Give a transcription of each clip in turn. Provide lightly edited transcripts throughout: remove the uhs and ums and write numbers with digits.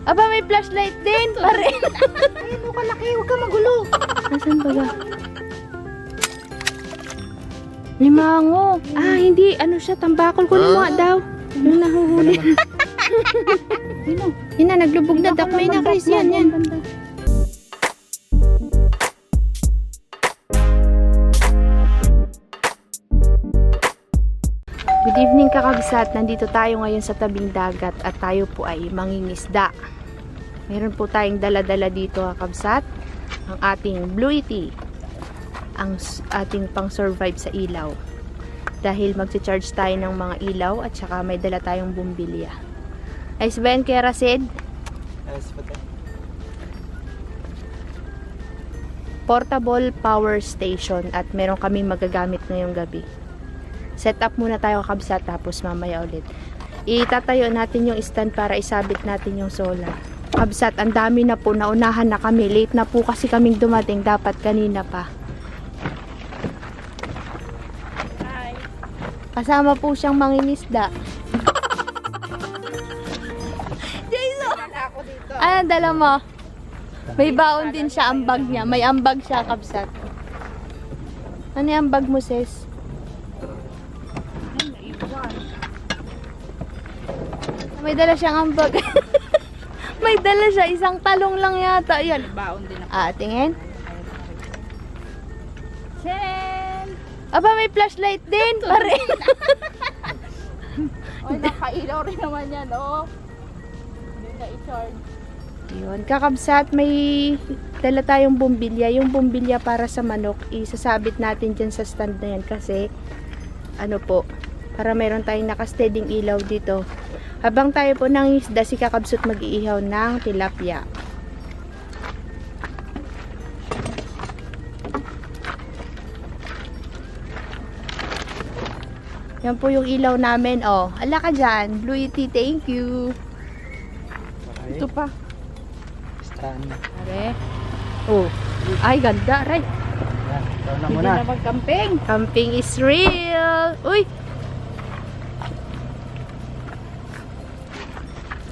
Aba, may flashlight din. Pare. Ayun mo kalaki, huwag ka magulo. Nasaan ba ga? Limango. Ah, hindi. Ano siya? Tambakol ko mo nga daw. Yung nahuhuli. Yun na, naglubog na. Dakmay na, Chris. Yan, yan. Good evening, kakabsat. Nandito tayo ngayon sa tabing dagat at tayo po ay mangingisda. Meron po tayong dala-dala dito, kakabsat. Ang ating Blue Yeti. Ang ating pang-survive sa ilaw. Dahil magsi-charge tayo ng mga ilaw at saka may dala tayong bumbilya. Ayos ba yan, Kera Sid? Ayos ba tayo? Portable power station at meron kaming magagamit ngayong gabi. Set up muna tayo, kakabsat, tapos mamaya ulit. Itatayo natin yung stand para isabit natin yung solar. Kabsat, ang dami na po, naunahan na kami. Late na po kasi kaming dumating, dapat kanina pa. Hi. Kasama po siyang mangingisda. Jason! Ano dala mo? May baon din siya, ambag niya. May ambag siya, kabsat. Ano yung ambag mo, sis? May dala siyang ambag. May dala siya, isang talong lang yata. Yan. Baon din ako. Ah, tingin. Sen! Aba, may flashlight din. Pare. Ay, nakailaw rin naman yan, oh. Hindi na i-charge. Yun, kakabsat, may dala tayong bumbilya. Yung bumbilya para sa manok, isasabit natin dyan sa stand na yan kasi, ano po, para meron tayong nakasteding ilaw dito. Habang tayo po nang isda, si kakabsat mag-iihaw ng tilapia. Yan po yung ilaw namin, oh. Ala ka dyan, Blue Yeti, thank you. Ito pa. Stand. Are. Oh. Ay, ganda, right? Yan, ikaw na Hindi muna. na mag-camping. Camping is real. Uy!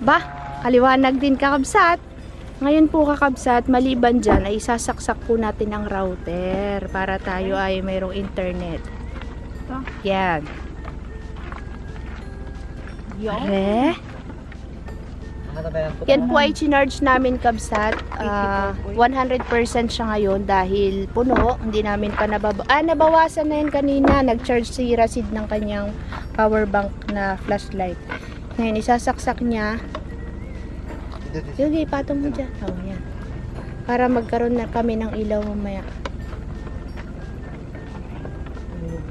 Ba, kaliwanag din, kakabsat. Ngayon po, kakabsat, maliban dyan ay isasaksak po natin ang router para tayo ay mayroong internet. Yan. Are. Yan po ay chinarge namin, kabsat. 100% siya ngayon dahil puno. Hindi namin pa nabawasan na yan kanina. Nag-charge si Rasid ng kanyang power bank na flashlight. Ngayon, isasaksak niya. Sige, patong mo dyan. Oh, yan. Para magkaroon na kami ng ilaw mamaya.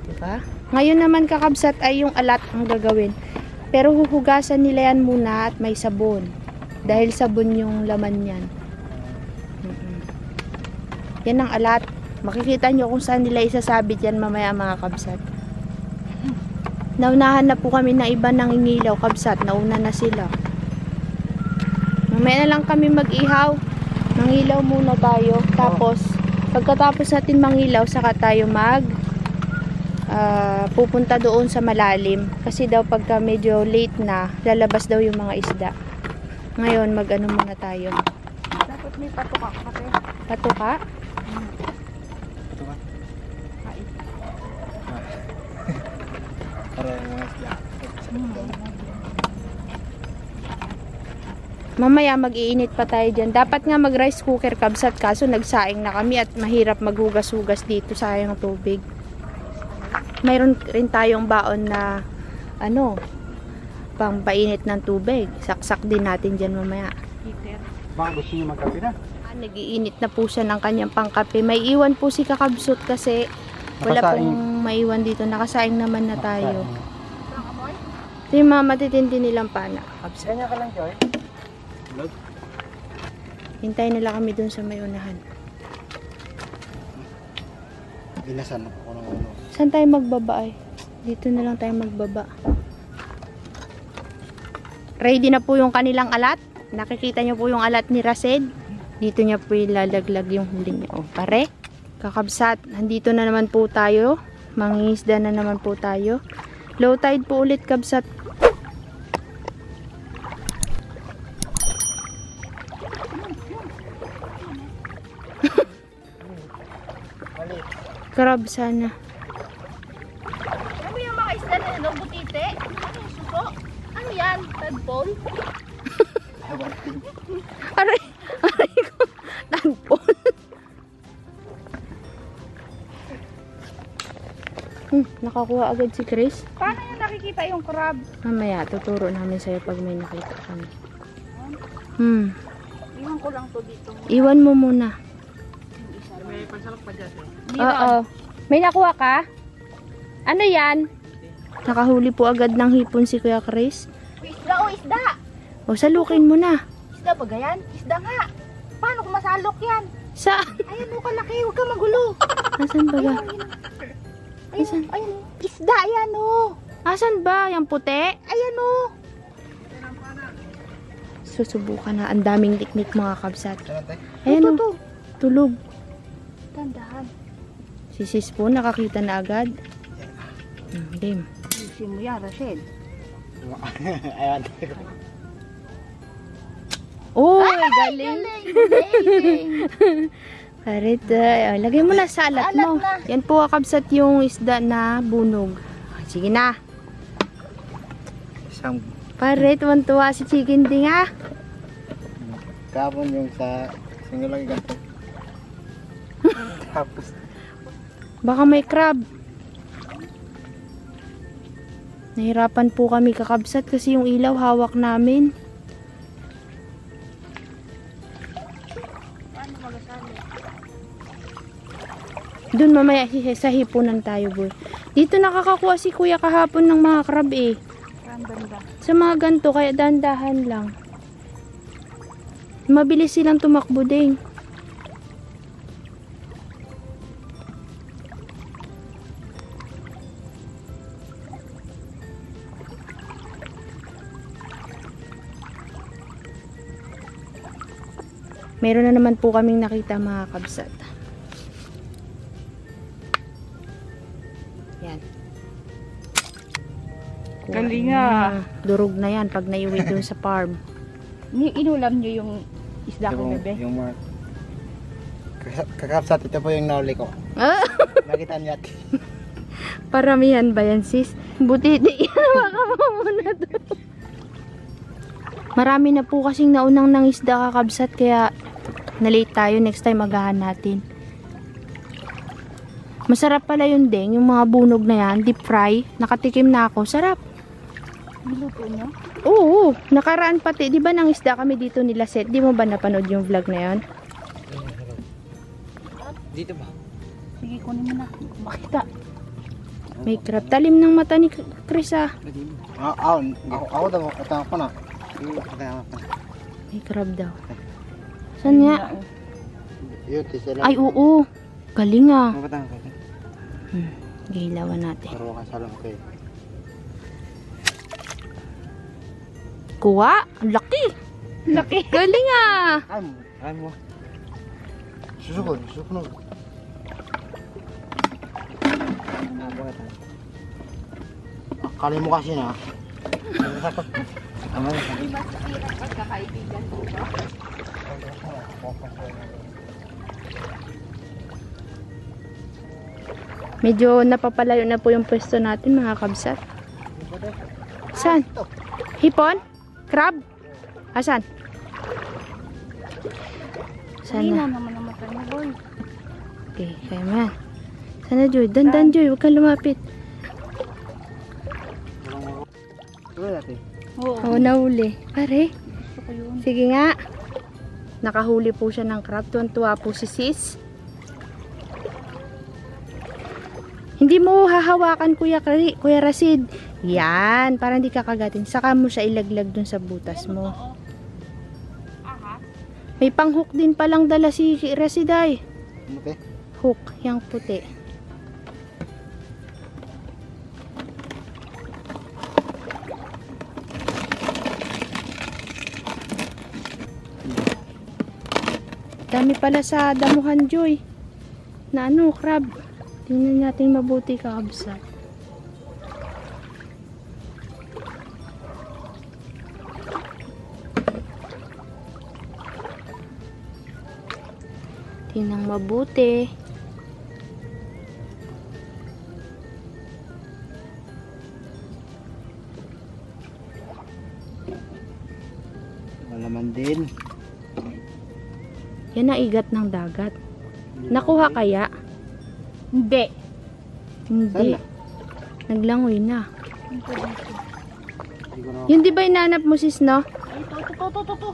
Diba? Ngayon naman, kakabsat, ay yung alat ang gagawin. Pero huhugasan nila yan muna at may sabon. Dahil sabon yung laman yan. Yan ang alat. Makikita nyo kung saan nila isasabit yan mamaya, mga kabsat. Naunahan na po kami ng iba nangingilaw, kabsat. Nauna na sila. Mamaya na lang kami mag-ihaw. Mangilaw muna tayo. Tapos, pagkatapos natin mangilaw, saka tayo pupunta doon sa malalim. Kasi daw pagka medyo late na, lalabas daw yung mga isda. Ngayon, mag-ano muna tayo. Dapat may patuka kasi. Patuka? Patuka? Para mga isda. Mamaya mag-iinit pa tayo dyan. Dapat nga mag-rice cooker, kabsat, kaso nagsaing na kami at mahirap maghugas-hugas dito, sayang tubig. Mayroon rin tayong baon na pang painit ng tubig. Saksak din natin dyan mamaya. Baka gusto nyo magkape na? Nag-iinit na po siya ng kanyang pangkape. May iwan po si kakabsot kasi wala pong maiwan dito. Nakasaing naman na tayo. Ito yung mga matitindi nilang pana, kakabsot. Ganyan ka lang, Joy. Hintayin nila kami dun sa may unahan. Binasan ako ng ano. Saan tayo magbaba ay? Dito na lang tayo magbaba. Ready na po yung kanilang alat. Nakikita nyo po yung alat ni Rasid. Dito niya po ilalaglag yung huli niya. O, pare. Kakabsat. Nandito na naman po tayo. Mangingisda na naman po tayo. Low tide po ulit, kabsat. Crab sana. Ano yung mga isda na yun? Butite? Ano yung suso? Ano yan? Tadpole? Aray! Aray ko! Tagpon! Nakakuha agad si Chris. Paano yung nakikita yung crab? Mamaya, tuturo namin sa'yo pag may nakita kami. Iwan ko lang to dito. Iwan mo muna. May pansalak pa dyan. Oo. May nakuha ka? Ano yan? Nakahuli po agad ng hipon si Kuya Chris. Isda o isda! O, salukin mo na. Isda ba gayan? Isda nga! Paano kung masalok yan? Saan? Ayan o kalaki, huwag ka magulo. Asan ba ga? Ayan, ayan. Isda, ayan o. Asan ba? Yung puti? Ayan o. Susubukan na. Ang daming liknik mga kabsat. Saan tayo? Ayan Ito, o. Tulog. Tandahan. Si sis po nakakita na agad. Game. Ayusin mo yan, Rachel. Ayan. Uy, galing. Galing. Parit, lagay mo na sa alat mo. na. Yan po kabsat yung isda na bunog. Sige na. Isang Parit, tuwa si Chicken Ding ah. kapon yung sa single lang ganito. Tapos Baka may crab. Nahirapan po kami kakabsat kasi yung ilaw hawak namin. Doon mamaya sa hipunan tayo, boy. Dito nakakakuha si kuya kahapon ng mga crab eh. Random ba? Sa mga ganto, kaya dahan-dahan lang. Mabilis silang tumakbo din. Meron na naman po kaming nakita mga kabsat. Yan. Kuha Galing na. ah. Durog na yan pag naiuwi dun sa farm. Inulam nyo yung isda ko, bebe? yung mga kakapsat, ito po yung nauli ko. Ah, Nakita niya. paramihan ba yan sis? Buti di. Baka mo muna to. Marami na po kasing naunang nangisda kakabsat kaya na-late tayo. Next time agahan natin. Masarap pala yun ding. Yung mga bunog na yan, deep fry. Nakatikim na ako. Sarap. Niluto nyo? Oo, nakaraan pati. Di ba nangisda kami dito nila set? Di mo ba napanood yung vlog na yun? Dito ba? Sige, kunin mo na. Makita. May crab. Talim ng mata ni Chris ah. Ako daw, ito ako na. May crab daw. Saan nga? Yun, tisila. Ay, oo. Galing ah. Mapatang ko. Gilawan natin. Pero ka salam ko eh. Kuha. Ang laki. Laki. Galing ah. Ay mo. Susukod. Kali mo kasi na. Ano yun? Di ba sisirang pagkakaibigan ko ba? Medyo napapalayo na po yung pwesto natin mga kabsat. Saan? Hipon? Crab? Asan? Kanina Sana. naman ang mata mo, boy. Okay, kaya man. Sana Joy. Dandan Joy. Huwag kang lumapit. Tuloy natin. Oo. Oo, nahuli. Pare. Gusto ko yun. Sige nga. Nakahuli po siya ng crab. Tuwan-tuwa po si sis. Hindi mo hahawakan Kuya Rasid. Yan. Para hindi kakagatin. Saka mo siya ilaglag dun sa butas mo. Aha. May pang-hook din palang dala si Rasid ay. Ano te? Hook. Yang puti. Dami pala sa damuhan, Joy. Na ano, crab. Tingnan natin mabuti kakabsat. Tingnan mabuti. Malaman din. Yan ang igat ng dagat. Nakuha kaya? Hindi. Hindi. Sana. Naglangoy na. Ito dito. Hindi ko na. Yun di ba inanap mo sis, no? Ay, ito.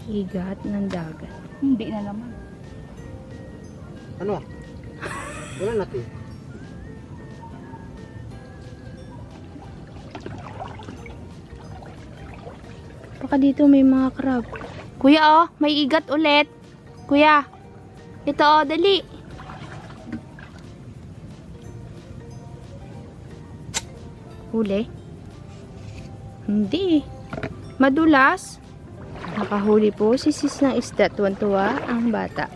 Igat ng dagat. Hindi na naman. Ano? Wala natin. Baka dito may mga crab. Kuya oh, may igat ulit. Kuya. Ito oh, dali. Huli? Hindi. Madulas. Nakahuli po si sis ng isda. Tuwan-tuwa ang bata.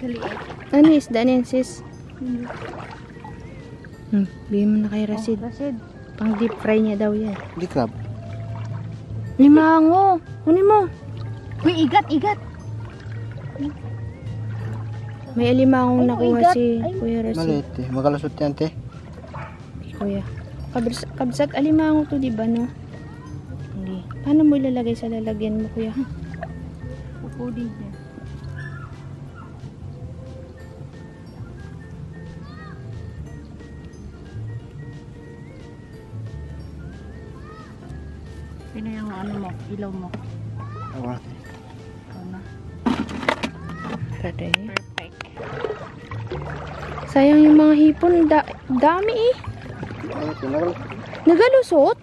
Kaliit. Ano isda niyan sis? Bigyan mo na kay Rasid. Rasid. Pang deep fry niya daw yan. Hindi crab. Limango. Kunin mo. Uy, igat. May alimangong Ay, nakuha igat. si Ay. Kuya Rasid. Maliit eh. Magalusot yan te. Kuya. Kabsat alimango to, di ba, no? Hindi. Paano mo ilalagay sa lalagyan mo, kuya? Pupudin niya. Sino yung ano mo? Ilaw mo? Awa. Ikaw na. Pwede. Perfect. Sayang yung mga hipon. Dami eh. Ano ito? Nagalusot?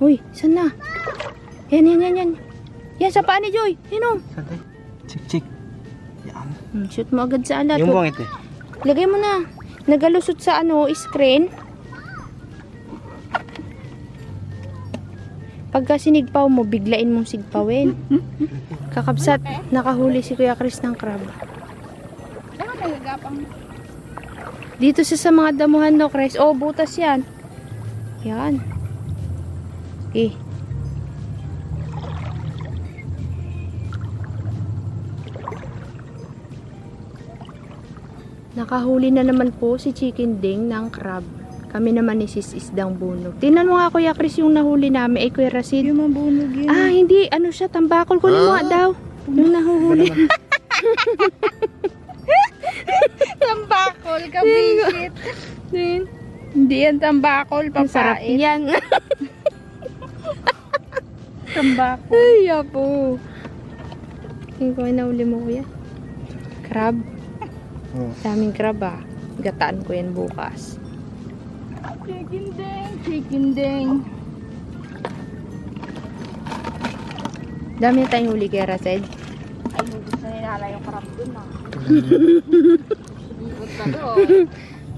Uy, saan na? Yan. Yan, sa paa ni Joy. Yan o. Sante. Chik. Yan. Shoot mo agad sa alat. Yung buwang ito eh. Lagay mo na. Nagalusot sa screen. Pagka sinigpaw mo, biglain mong sigpawin. Kakabsat, nakahuli si Kuya Chris ng crab. Saan ka nagagapang? Dito sa mga damuhan no, Chris. Oh, butas yan. Yan. Okay. Nakahuli na naman po si Chicken Ding ng crab. Kami naman ni Sis Isdang Bunog. Tingnan mo nga Kuya Chris yung nahuli namin. Kuya Rasid. Yung mabunog yun. Ah, hindi. Ano siya? Tambakol. Kunin mo nga daw. Yung nahuhuli. Tambakol, kabisit. Hindi yan tambakol, Ang sarap papait. yan. Tambakol. Ay, yapo. Tingnan ko yung nahuli mo, Kuya. Crab. Oh. Daming crab ah. Gataan ko yan bukas. Chicken ding. Dami na tayong huli kay Rasid. Ay, hindi sa nilala yung crab dun ah. Subibot na doon.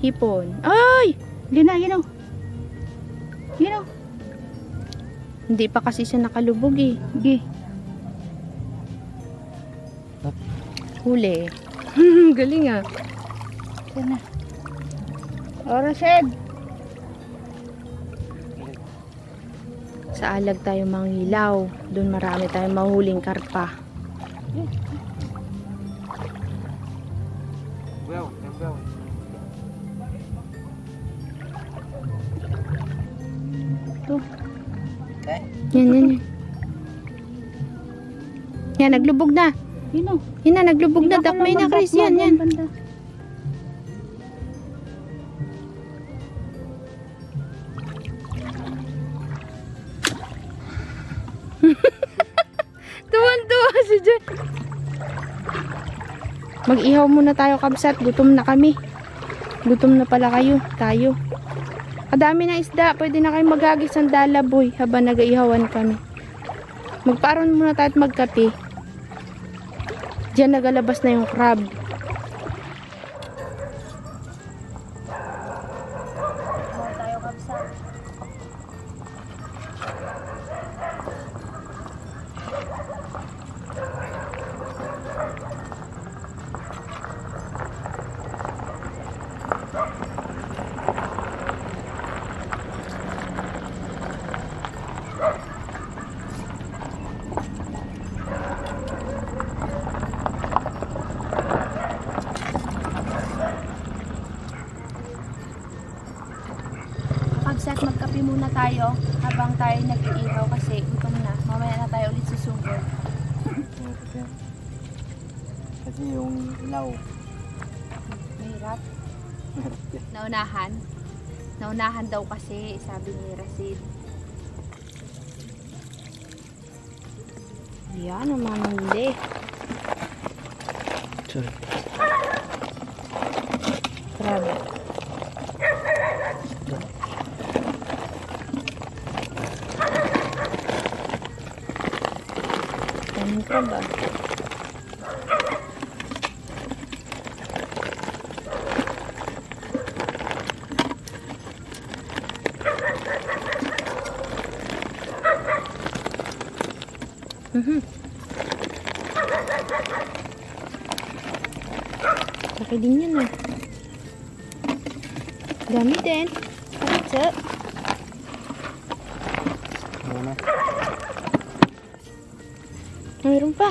Hipon. Ay! Yun na. Hindi pa kasi siya nakalubog eh. Sige. Huli. Galing ah. Yan na. Rasid. Sa alag tayo manghilaw. Doon marami tayong mahuling karpa. Ito. Yan. Yan, naglubog na. Yun o. Yan na, naglubog na. Dakmay na, Chris. Yan. Banda. Tuwan-tuwa si John. Mag-ihaw muna tayo, kabsat. Gutom na kami. Gutom na pala kayo. Tayo. Kadami na isda. Pwede na kayo magagis ng dalaboy habang nag-ihawan kami. Magparon muna tayo at magkape. Diyan nagalabas na yung crab. Tayo kapsa. magkape muna tayo habang tayo nag-iihaw kasi gutom na. Mamaya na tayo ulit susugod. Kasi yung ilaw. Mahirap. Naunahan. Naunahan daw kasi, sabi ni Rasid. Yan naman huli. Sorry. Crab. Daming crab ah. Laki din yan ah. Dami din. Ito. Muna. Mayroon pa.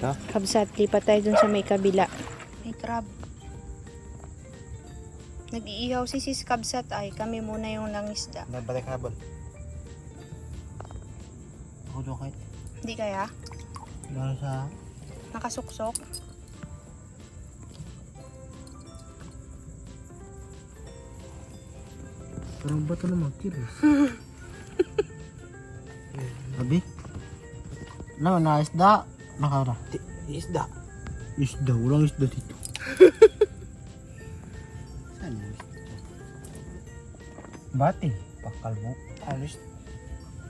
Ha? Kabsat, lipat tayo dun sa may kabila. May crab. Nag-iihaw si Sis Kabsat ay kami muna yung langisda. Nabalik habon. Ako doon kahit. Hindi kaya? Lalo sa... Nakasuksok. Parang bato naman, kilos. Abi? Ano, na isda? Nakara. Isda. Isda, walang isda dito. Saan yung isda? Bati. Pakalbo. Alis.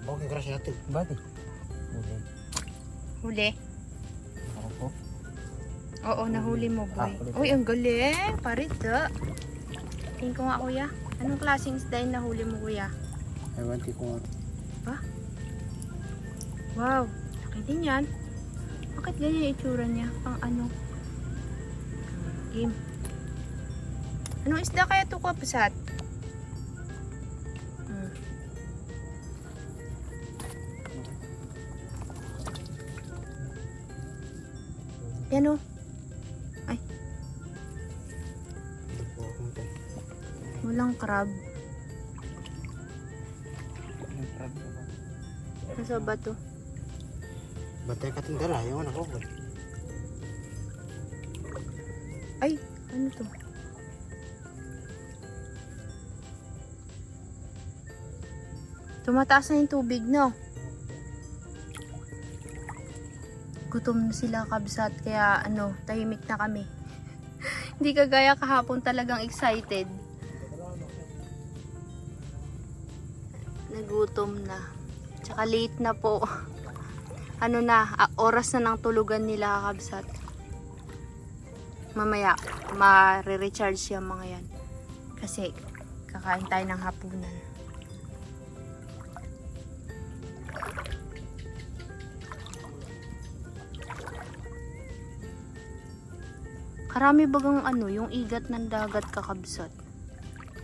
Bakit yung krasya natin? Bati. Okay. Huli. Ako po. Oo, nahuli mo boy. Huli. Uy, ang galing. Parito. Tingin ko nga kuya. Anong klaseng isda yung nahuli mo kuya? Ewan ko nga. Wow, laki din yan. Bakit ganyan yung itsura niya? Pang ano? Game. Anong isda kaya ito Kabsat? Yan o. Ay, walang crab. Nasa ba to? Batay ka tindala, yung anak ko. Ay, ano to? Tumataas na yung tubig, no? Gutom na sila Kabsat, kaya ano, tahimik na kami. Hindi kagaya kahapon talagang excited. Nagutom na. Tsaka late na po. Ano na, oras na ng tulugan nila Kabsat. Mamaya, ma-recharge yung mga yan. Kasi, kakain tayo ng hapunan. Karami bagang ano, yung igat ng dagat Kabsat.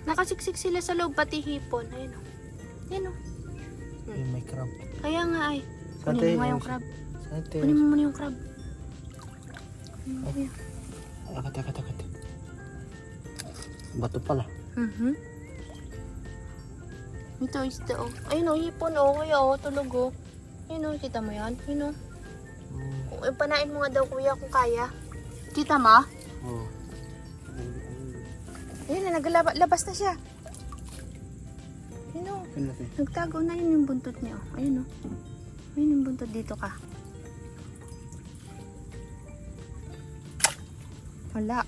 Nakasiksik sila sa loob, pati hipon. Ayun o. Ayun o. May crab. Kaya nga ay. Kunin mo nga yung crab. Sante. Kunin mo muna yung crab. Kunin mo. Kata. Bato pala. Ito isda oh. Ayun oh, hipon oh. Kuya oh, tulog oh. Ayun oh, kita mo yan? Ayun oh. Panain mo nga daw kuya kung kaya. Kita mo? Oo. Ayun na, naglabas na siya. Ayun oh. Pinatay. Nagtago na yun yung buntot niya oh. Ayun oh. Ayun yung buntot, dito ka. Wala.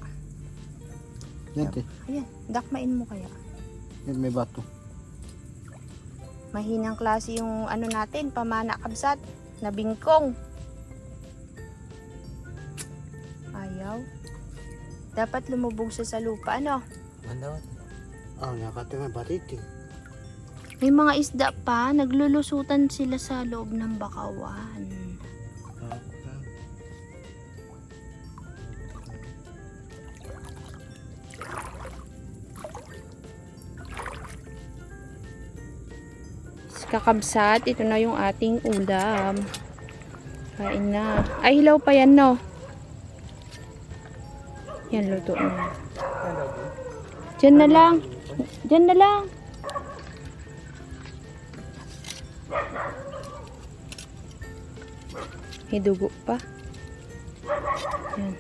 Yan te. Ayan, dakmain mo kaya. Yan may bato. Mahinang klase yung ano natin, pamana Kabsat, na bingkong. Ayaw. Dapat lumubog siya sa lupa, ano? Mandawat. Nakatungan batiti. May mga isda pa, naglulusutan sila sa loob ng bakawan. Kakabsat, ito na yung ating ulam. Kain na. Ay, hilaw pa yan, no? Yan, luto na. Diyan na lang. Diyan na lang. May dugo pa. Yan.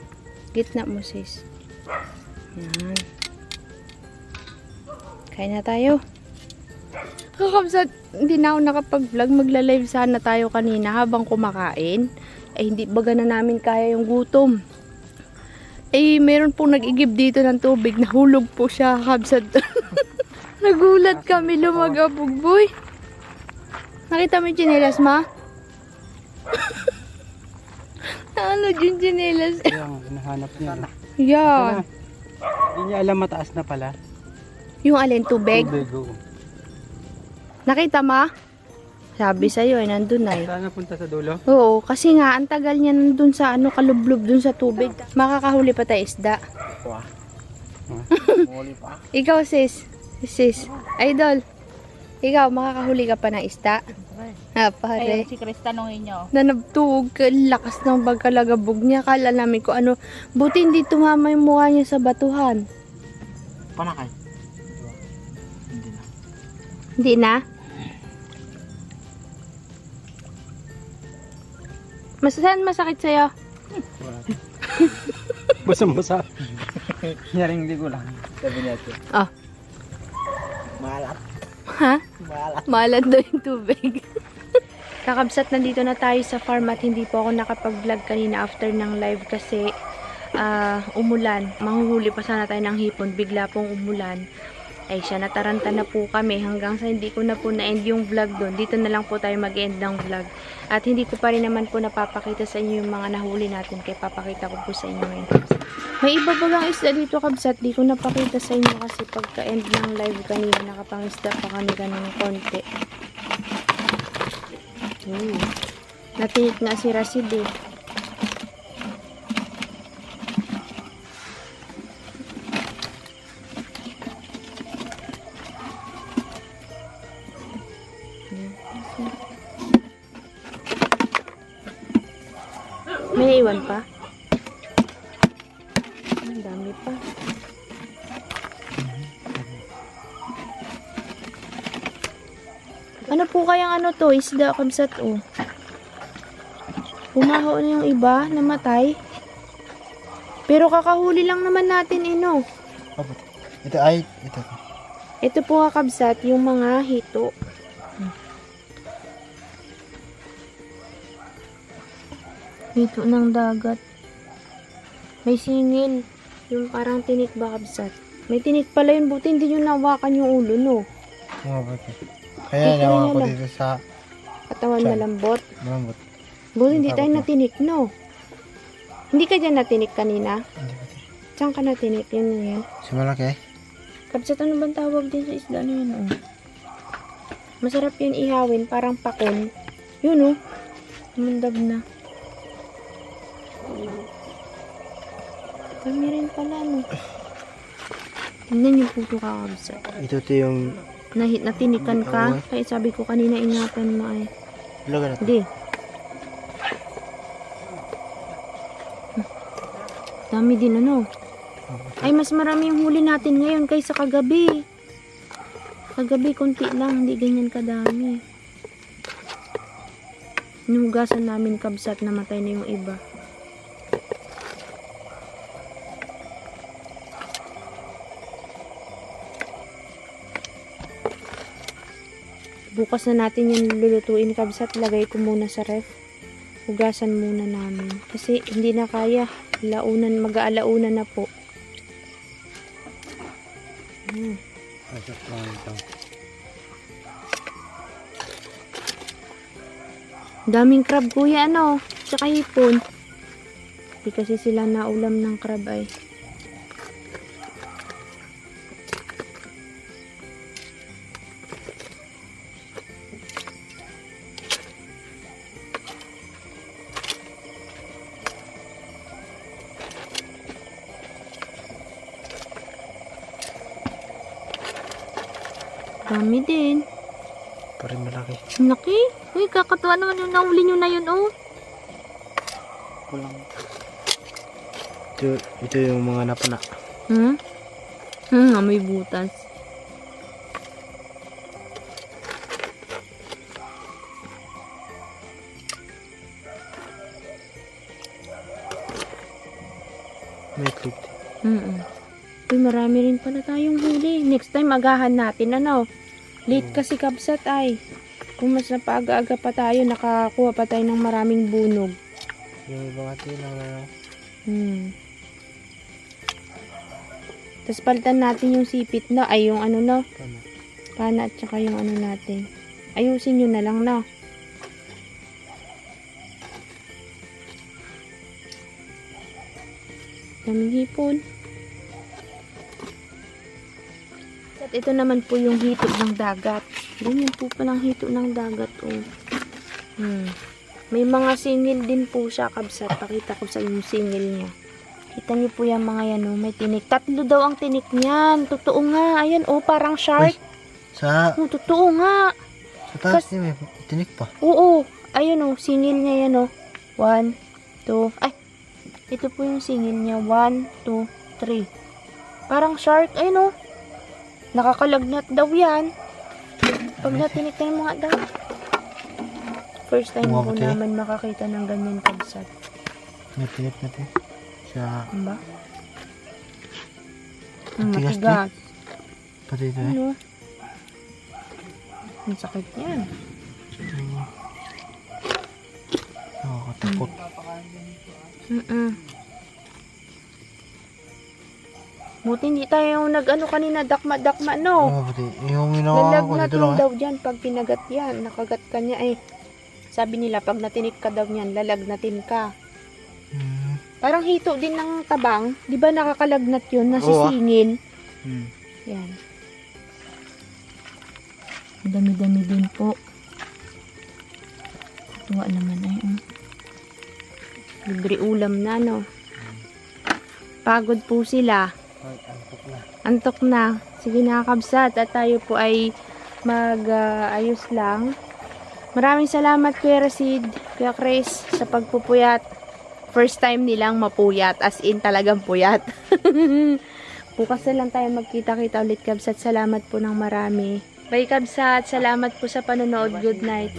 Gitna mo, sis. Yan. Kain na tayo. Kakabsat, hindi na ako nakapag-vlog. Magla-live sana tayo kanina habang kumakain. Eh, hindi baga na namin kaya yung gutom. Eh, meron pong nag-igib dito ng tubig. Nahulog po siya, kakabsat. Nagulat kami, lumagabog, boy. Nakita mo yung tsinelas, ma? Ano yung tsinelas? Yung hinahanap niya. Yan. Hindi niya alam mataas na pala. Yung alin, tubig? Tubig, oo. Nakita, ma? Sabi sa'yo, eh, nandun na eh. Saan napunta sa dulo? Oo, kasi nga, ang tagal niya nandun sa ano, kalublob dun sa tubig. Makakahuli pa tayo isda. Muli pa. Ikaw, sis. Sis. Idol. Ikaw, makakahuli ka pa ng isda? Ah, pare. Ayun, si Chris, tanongin nyo. Na nabtuog, lakas ng pagkalagabog niya. Kala namin ko ano, buti hindi tumama yung mukha niya sa batuhan. Panakay. Hindi na. Hindi na? Saan masakit sa'yo? Basang-basa. Yaring hindi ko lang. Sabi niya ito. Ah. Malat. Ha? Malat. Malat daw yung tubig. Kakabsat, nandito na tayo sa farm at hindi po ako nakapag-vlog kanina after ng live kasi umulan. Manghuhuli pa sana tayo ng hipon. Bigla pong umulan. Ay siya, nataranta na po kami hanggang sa hindi ko na po na-end yung vlog doon. Dito na lang po tayo mag-end ng vlog. At hindi ko pa rin naman po napapakita sa inyo yung mga nahuli natin. Kaya papakita ko po sa inyo ngayon. May iba bagang isda dito, kabsat. Di ko napakita sa inyo kasi pagka-end ng live kanina, nakapangisda pa kami ng konti. Natinit nga si Rasid eh. May iwan pa? Ang dami pa. Ano po kayang ano to? Isda, kabsat, oh. Pumaho na yung iba, namatay. Pero kakahuli lang naman natin, no? Ito ay, ito. Ito po kakabsat, yung mga hito. Hito ng dagat. May singil. Yung parang tinik ba, kabsat? May tinik pala yun, buti hindi nyo nawakan yung ulo, no? Kaya Dito naman na ako lang. dito sa Katawan Saan? malambot. malambot. Buti hindi tayo Malambot. natinik, no? Hindi ka dyan natinik kanina? Hindi ba? Saan ka natinik? Yun na yan. Si malaki. Kabsat, ano bang tawag din sa isda na yun, oh? Masarap yun ihawin, parang pakon. Yun, oh. Mundag na. Dami rin pala, no? Tingnan yung puto ka, kabsat. Ito yung Natinikan ka? Kaya sabi ko kanina, ingatan mo ay. laga na. Hindi. Dami din, ano? Ay, mas marami yung huli natin ngayon kaysa kagabi. Kagabi, konti lang. Hindi ganyan kadami. Inuhugasan namin, kabsat, namatay na yung iba. Bukas na natin yung lulutuin, kabsat. Lagay ko muna sa ref. Hugasan muna namin. Kasi hindi na kaya. Launan, mag-aalaunan na po. Daming crab, kuya, ano? Tsaka hipon. Hindi kasi sila naulam ng crab ay. Dami din. Parang malaki. Ang laki. Uy, kakatuwa naman yung nahuli nyo na yun, oh. Kulang. Ito yung mga napuna. Hmm? May butas. May clip. Uy, marami rin pala tayong huli. Next time, agahan natin. Ano? Late kasi kabsat ay. Kung mas napaaga-aga pa tayo, nakakuha pa tayo ng maraming bunog. Yung ibang atin lang na. Tapos palitan natin yung sipit na, ay yung ano na, Tama. pana at saka yung ano natin. Ayusin nyo na lang na. Daming hipon. At ito naman po yung hito ng dagat. Ganyan po palang hito ng dagat. Oh. May mga singil din po siya, kabsat. Pakita ko sa yung singil niya. Kita niyo po yung mga yan, oh. May tinik. 3 daw ang tinik niyan. Totoo nga. Ayan, oh, parang shark. Uy, sa Totoo nga. taas niya may tinik pa. Oo. Ayun, oh. Singil niya yan, oh. 1, 2. Ay. Ito po yung singil niya. 1, 2, 3. Parang shark. Ayun, oh. Nakakalagnat daw yan. Pag natinik ng mga daw. First time ko Umabot, naman makakita ng ganyan kabsat. May tinik natin. Sa Ano ba? Matigas Matigas. pati ito eh. Ano? Ang sakit yan. Nakakatakot. Buti hindi tayo nag-ano kanina, dakma-dakma, no? Pati yung ginawa ko Lalagnat dito lang daw dyan pag pinagat yan. Nakagat ka niya eh. Sabi nila, pag natinik ka daw niyan, lalagnatin ka. Parang hito din ng tabang. Di ba nakakalagnat yun? Nasisingil. Yan. Dami-dami din po. Tuwa naman ay. Libre ulam na, no? Pagod po sila. Ay, antok na. Antok na. Sige na, kabsat. At tayo po ay mag-ayos lang. Maraming salamat, Kuya Rasid, Kuya Chris, sa pagpupuyat. First time nilang mapuyat. As in, talagang puyat. Bukas na lang tayo magkita-kita ulit, kabsat. Salamat po ng marami. Bye, kabsat. Salamat po sa panonood. Good night.